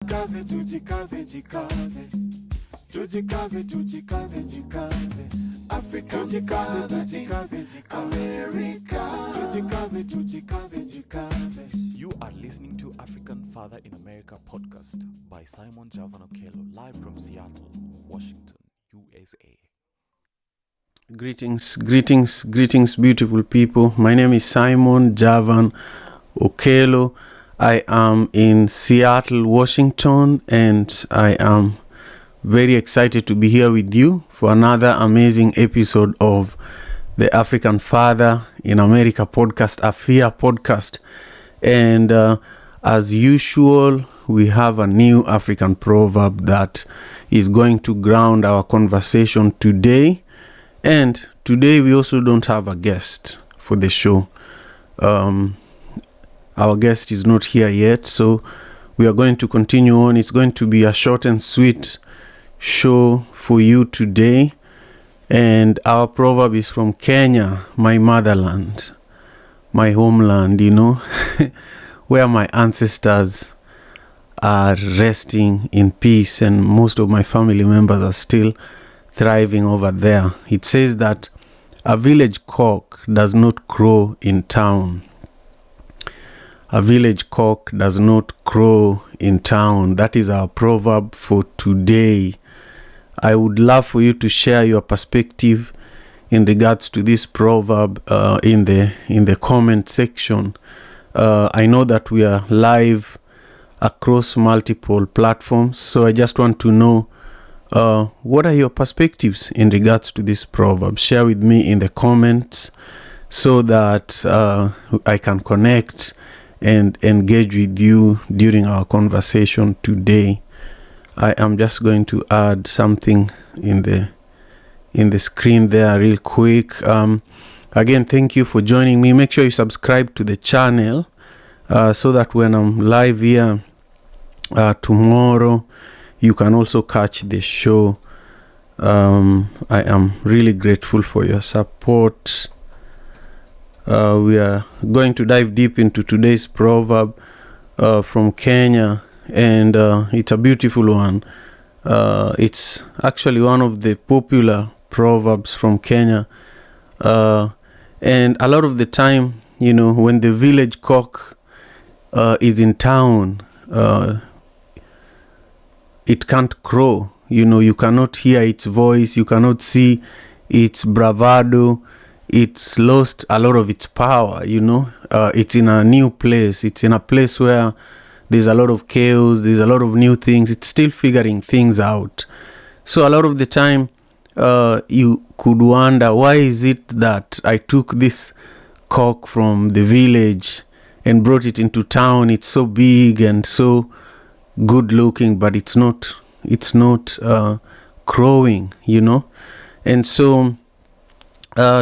Jikaze, tujikaze, jikaze. Tujikaze, tujikaze, jikaze. Africa, tujikaze, tujikaze, jikaze. America, tujikaze, tujikaze, jikaze. You are listening to African Father in America podcast by Simon Javan Okello, live from Seattle, Washington, USA. Greetings, beautiful people. My name is Simon Javan Okello. I am in Seattle, Washington, and I am very excited to be here with you for another amazing episode of the African Father in America podcast, AFIA podcast. And as usual, we have a new African proverb that is going to ground our conversation today. And today we also don't have a guest for the show. Our guest is not here yet, so we are going to continue on. It's going to be a short and sweet show for you today. And our proverb is from Kenya, my motherland, my homeland, where my ancestors are resting in peace, and most of my family members are still thriving over there. It says that a village cock does not crow in town. A village cock does not crow in town. That is our proverb for today. I would love for you to share your perspective in regards to this proverb in the comment section. I know that we are live across multiple platforms, so I just want to know what are your perspectives in regards to this proverb. Share with me in the comments so that I can connect and engage with you during our conversation today. I am just going to add something in the screen there real quick. Again, thank you for joining me. Make sure you subscribe to the channel so that when I'm live here tomorrow, you can also catch the show. I am really grateful for your support. We are going to dive deep into today's proverb from Kenya, and it's a beautiful one. It's actually one of the popular proverbs from Kenya. And a lot of the time, when the village cock is in town, it can't crow. You cannot hear its voice. You cannot see its bravado. It's lost a lot of its power, It's in a new place. It's in a place where there's a lot of chaos. There's a lot of new things. It's still figuring things out. So a lot of the time, you could wonder, why is it that I took this cock from the village and brought it into town? It's so big and so good looking, but it's not crowing, And so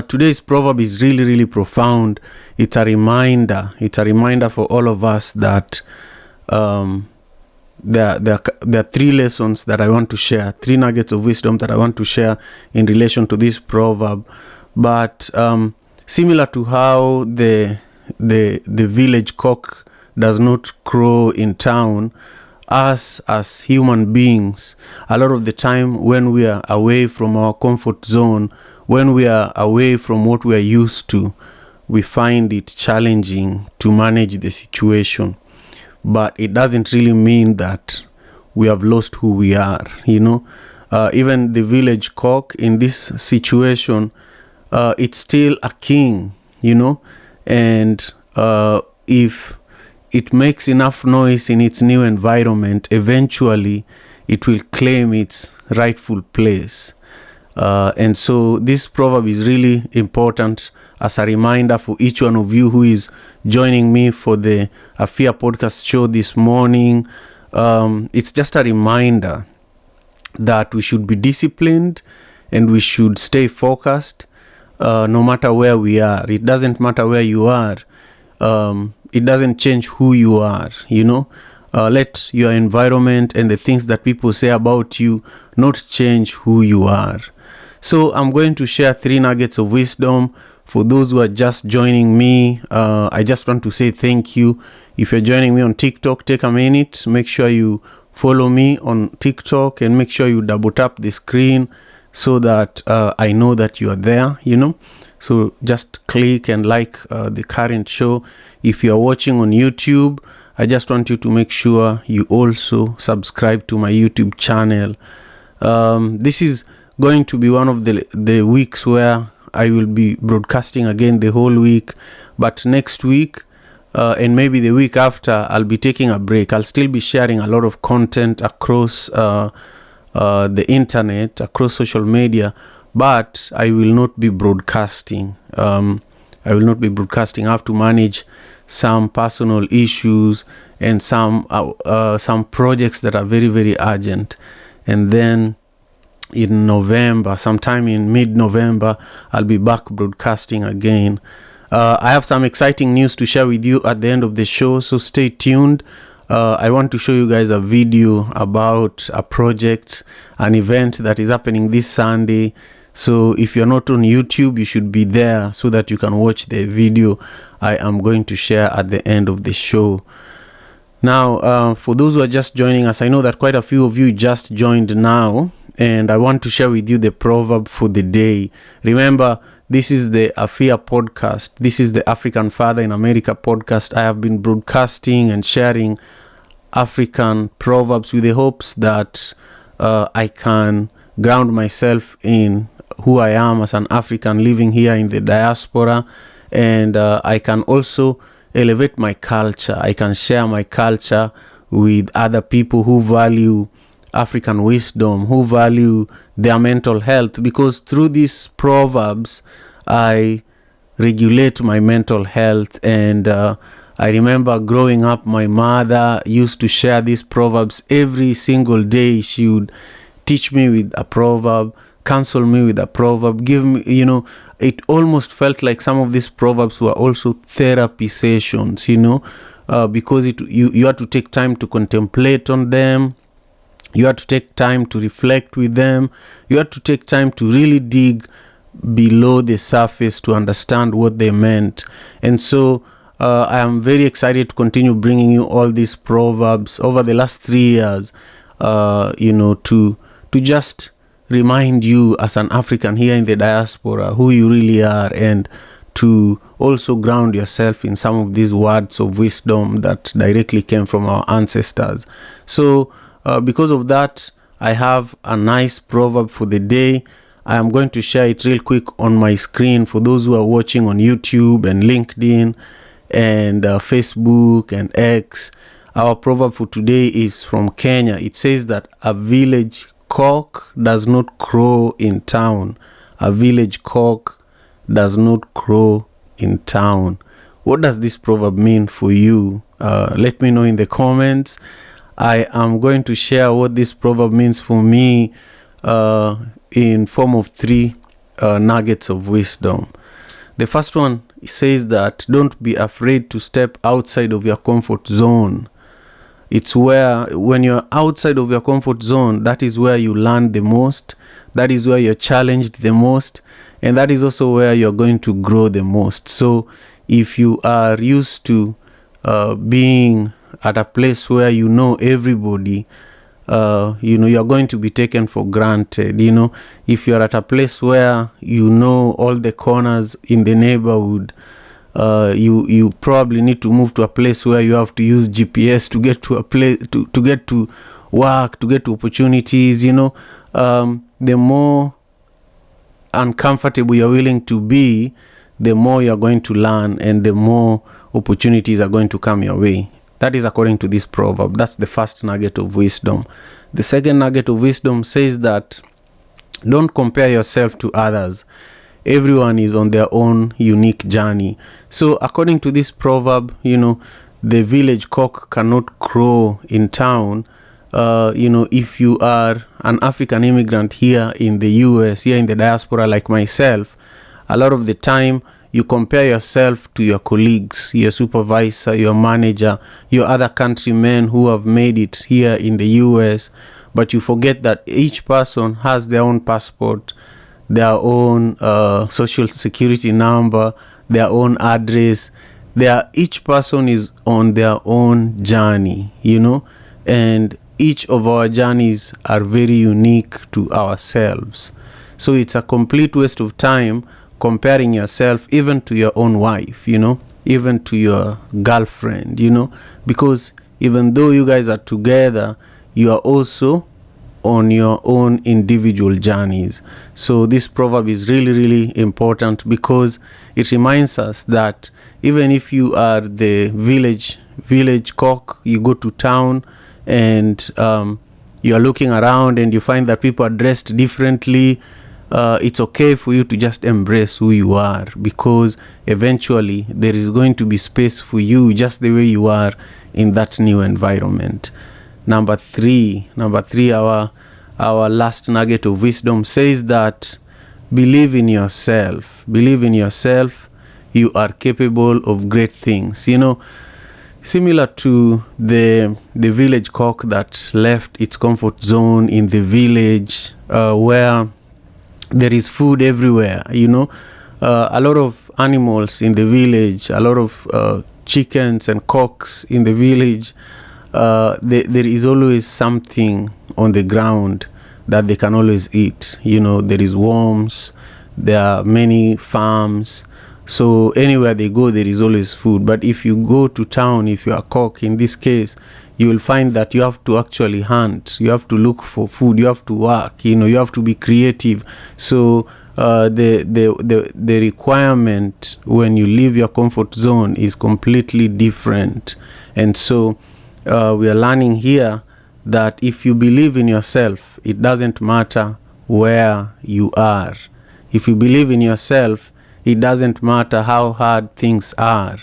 today's proverb is really, really profound. It's a reminder for all of us that there are three lessons that I want to share, three nuggets of wisdom that I want to share in relation to this proverb. But similar to how the village cock does not crow in town, us as human beings, a lot of the time when we are away from our comfort zone, when we are away from what we are used to, we find it challenging to manage the situation. But it doesn't really mean that we have lost who we are, Even the village cock in this situation, it's still a king, And if it makes enough noise in its new environment, eventually it will claim its rightful place. And so this proverb is really important as a reminder for each one of you who is joining me for the AFIA podcast show this morning. It's just a reminder that we should be disciplined and we should stay focused no matter where we are. It doesn't matter where you are. It doesn't change who you are, Let your environment and the things that people say about you not change who you are. So I'm going to share three nuggets of wisdom for those who are just joining me. I just want to say thank you. If you're joining me on TikTok, take a minute. Make sure you follow me on TikTok, and make sure you double tap the screen so that I know that you are there, So just click and like the current show. If you are watching on YouTube, I just want you to make sure you also subscribe to my YouTube channel. This is going to be one of the weeks where I will be broadcasting again the whole week. But next week and maybe the week after, I'll be taking a break. I'll still be sharing a lot of content across the internet, across social media, but I will not be broadcasting. I have to manage some personal issues and some projects that are very, very urgent. And then in November, sometime in mid-November, I'll be back broadcasting again. I have some exciting news to share with you at the end of the show, so stay tuned. I want to show you guys a video about a project, an event that is happening this Sunday. So if you're not on YouTube, you should be there so that you can watch the video I am going to share at the end of the show. Now, for those who are just joining us, I know that quite a few of you just joined now, and I want to share with you the proverb for the day. Remember, this is the AFIA podcast. This is the African Father in America podcast. I have been broadcasting and sharing African proverbs with the hopes that I can ground myself in who I am as an African living here in the diaspora, and I can also elevate my culture. I can share my culture with other people who value African wisdom, who value their mental health, because through these proverbs I regulate my mental health. And I remember growing up, my mother used to share these proverbs every single day. She would teach me with a proverb, counsel me with a proverb, give me, it almost felt like some of these proverbs were also therapy sessions, because you had to take time to contemplate on them. You had to take time to reflect with them. You had to take time to really dig below the surface to understand what they meant. And so I am very excited to continue bringing you all these proverbs over the last 3 years, to just remind you as an African here in the diaspora who you really are, and to also ground yourself in some of these words of wisdom that directly came from our ancestors. So because of that, I have a nice proverb for the day. I am going to share it real quick on my screen for those who are watching on YouTube and LinkedIn and Facebook and X. Our proverb for today is from Kenya. It says that a village cock does not crow in town. A village cock does not crow in town. What does this proverb mean for you? Let me know in the comments. I am going to share what this proverb means for me in form of 3 nuggets of wisdom. The first one says that don't be afraid to step outside of your comfort zone. It's when you're outside of your comfort zone, that is where you learn the most. That is where you're challenged the most. And that is also where you're going to grow the most. So if you are used to being at a place where you know everybody, you're going to be taken for granted. If you're at a place where you know all the corners in the neighborhood, you probably need to move to a place where you have to use GPS to get to a place, to get to work, to get to opportunities. The more uncomfortable you're willing to be, the more you're going to learn, and the more opportunities are going to come your way. That is according to this proverb. That's the first nugget of wisdom. The second nugget of wisdom says that don't compare yourself to others. Everyone is on their own unique journey. So according to this proverb, the village cock cannot crow in town. If you are an African immigrant here in the US, here in the diaspora like myself, a lot of the time you compare yourself to your colleagues, your supervisor, your manager, your other countrymen who have made it here in the US, but you forget that each person has their own passport, their own social security number, their own address. Each person is on their own journey, and each of our journeys are very unique to ourselves. So it's a complete waste of time comparing yourself even to your own wife, even to your girlfriend, because even though you guys are together, you are also on your own individual journeys. So this proverb is really, really important because it reminds us that even if you are the village cock, you go to town and you are looking around and you find that people are dressed differently, it's okay for you to just embrace who you are, because eventually there is going to be space for you just the way you are in that new environment. Number three, our last nugget of wisdom says that believe in yourself. Believe in yourself. You are capable of great things. Similar to the village cock that left its comfort zone in the village, where there is food everywhere. A lot of animals in the village, a lot of chickens and cocks in the village. There is always something on the ground that they can always eat. There is worms, there are many farms, so anywhere they go there is always food. But if you go to town, if you are a cock in this case, you will find that you have to actually hunt, you have to look for food, you have to work, you have to be creative. So the requirement when you leave your comfort zone is completely different. And so we are learning here that if you believe in yourself, it doesn't matter where you are. If you believe in yourself, it doesn't matter how hard things are.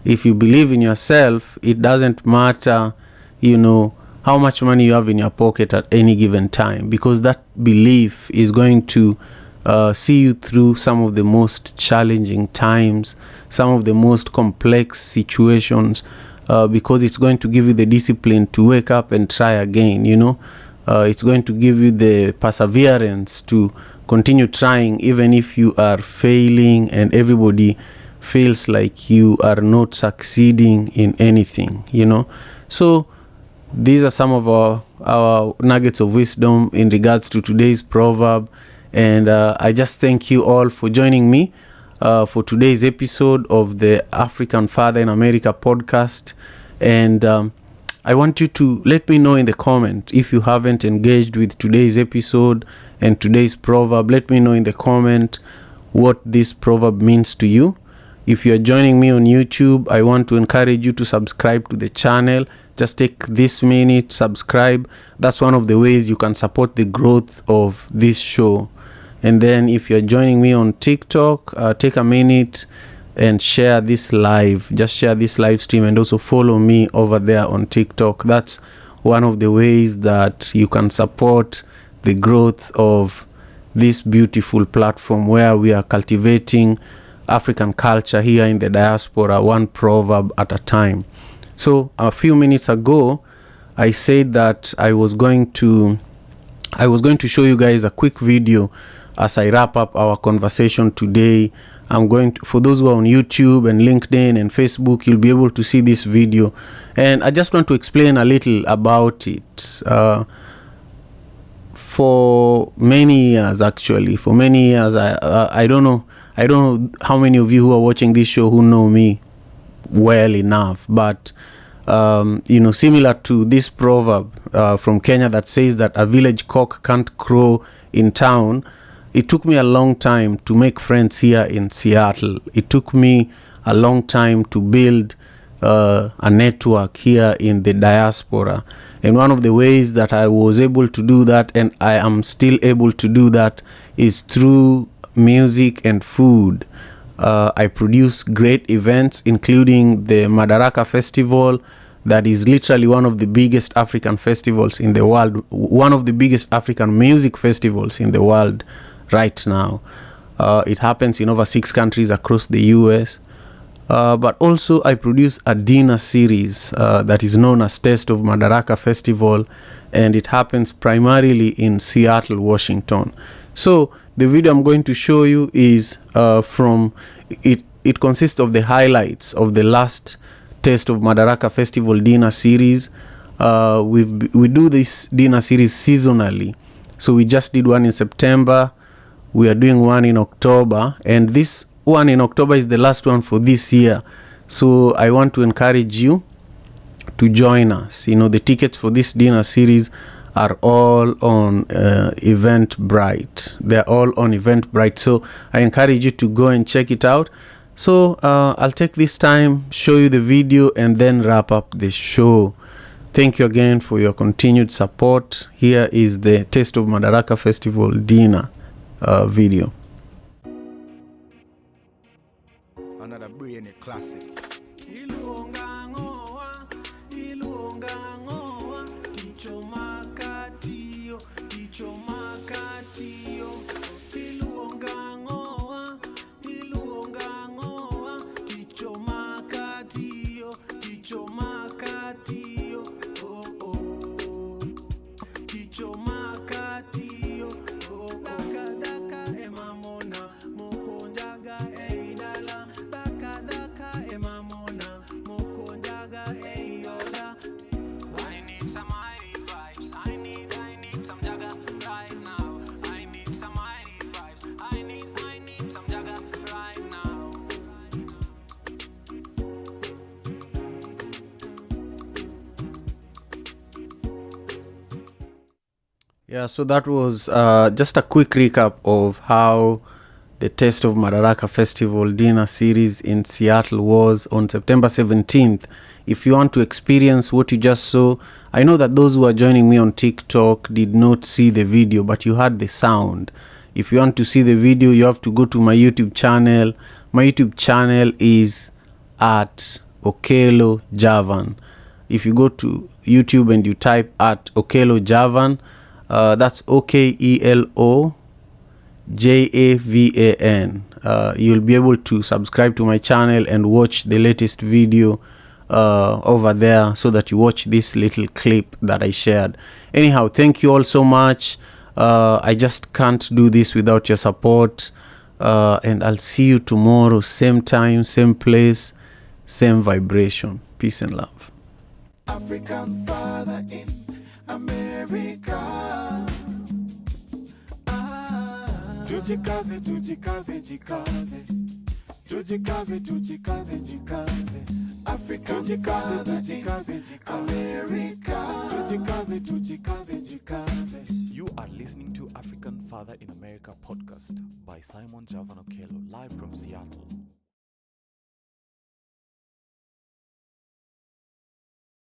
If you believe in yourself, it doesn't matter, how much money you have in your pocket at any given time, because that belief is going to see you through some of the most challenging times, some of the most complex situations, because it's going to give you the discipline to wake up and try again. It's going to give you the perseverance to continue trying even if you are failing and everybody feels like you are not succeeding in anything. So these are some of our nuggets of wisdom in regards to today's proverb. And I just thank you all for joining me for today's episode of the African Father in America podcast. And I want you to let me know in the comment if you haven't engaged with today's episode and today's proverb. Let me know in the comment what this proverb means to you. If you are joining me on YouTube, I want to encourage you to subscribe to the channel. Just take this minute, subscribe. That's one of the ways you can support the growth of this show. And then if you're joining me on TikTok, take a minute and share this live. Just share this live stream and also follow me over there on TikTok. That's one of the ways that you can support the growth of this beautiful platform where we are cultivating African culture here in the diaspora, one proverb at a time. So a few minutes ago, I said that I was going to show you guys a quick video as I wrap up our conversation today. I'm going to, for those who are on YouTube and LinkedIn and Facebook, you'll be able to see this video. And I just want to explain a little about it. For many years, I don't know how many of you who are watching this show who know me well enough, but similar to this proverb from Kenya that says that a village cock can't crow in town, it took me a long time to make friends here in Seattle. It took me a long time to build a network here in the diaspora. And one of the ways that I was able to do that, and I am still able to do that, is through music and food. I produce great events, including the Madaraka Festival, that is literally one of the biggest African festivals in the world, one of the biggest African music festivals in the world right now. It happens in over 6 countries across the US. But also I produce a dinner series that is known as Taste of Madaraka Festival, and it happens primarily in Seattle, Washington. So the video I'm going to show you is it consists of the highlights of the last Taste of Madaraka Festival dinner series. We do this dinner series seasonally. So we just did one in September. We are doing one in October, and this one in October is the last one for this year. So I want to encourage you to join us. The tickets for this dinner series are all on Eventbrite. They're all on Eventbrite. So I encourage you to go and check it out. So I'll take this time, show you the video, and then wrap up the show. Thank you again for your continued support. Here is the Taste of Madaraka Festival dinner video. Another brainy classic. Yeah, so that was just a quick recap of how the Taste of Madaraka Festival dinner series in Seattle was on September 17th. If you want to experience what you just saw, I know that those who are joining me on TikTok did not see the video, but you heard the sound. If you want to see the video, you have to go to my YouTube channel. My YouTube channel is at Okelo Javan. If you go to YouTube and you type at Okelo Javan, that's OKELO JAVAN. You'll be able to subscribe to my channel and watch the latest video over there, so that you watch this little clip that I shared. Anyhow, thank you all so much. I just can't do this without your support, and I'll see you tomorrow, same time, same place, same vibration. Peace and love. African father in America. Tujikaze, tujikaze, jikaze. Tujikaze, tujikaze, jikaze. Africa, tujikaze, tujikaze, America. Tujikaze, tujikaze, jikaze. You are listening to African Father in America podcast by Simon Javan Okello, live from Seattle,